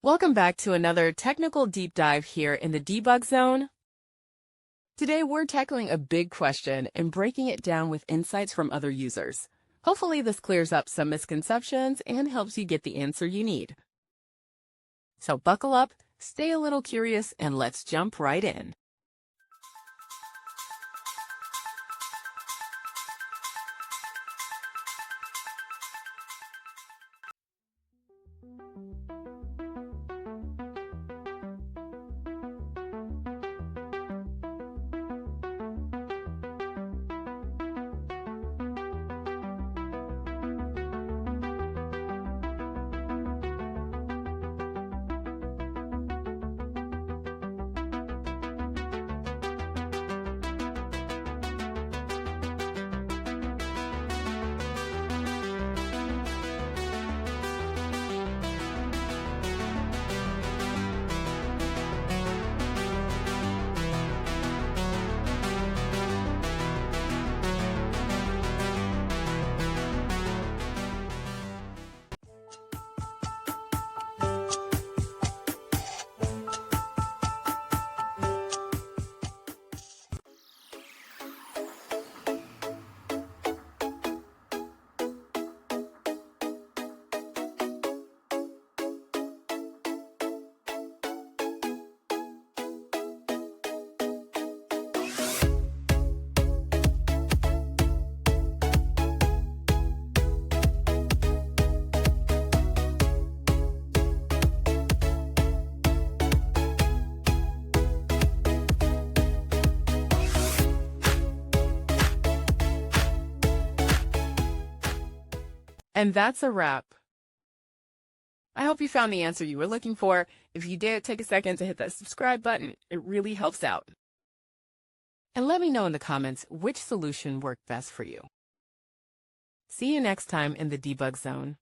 Welcome back to another technical deep dive here in the debug zone. Today we're tackling a big question and breaking it down with insights from other users. Hopefully this clears up some misconceptions and helps you get the answer you need. So buckle up, stay a little curious, and let's jump right in. And that's a wrap. I hope you found the answer you were looking for. If you did, take a second to hit that subscribe button. It really helps out. And let me know in the comments which solution worked best for you. See you next time in the debug zone.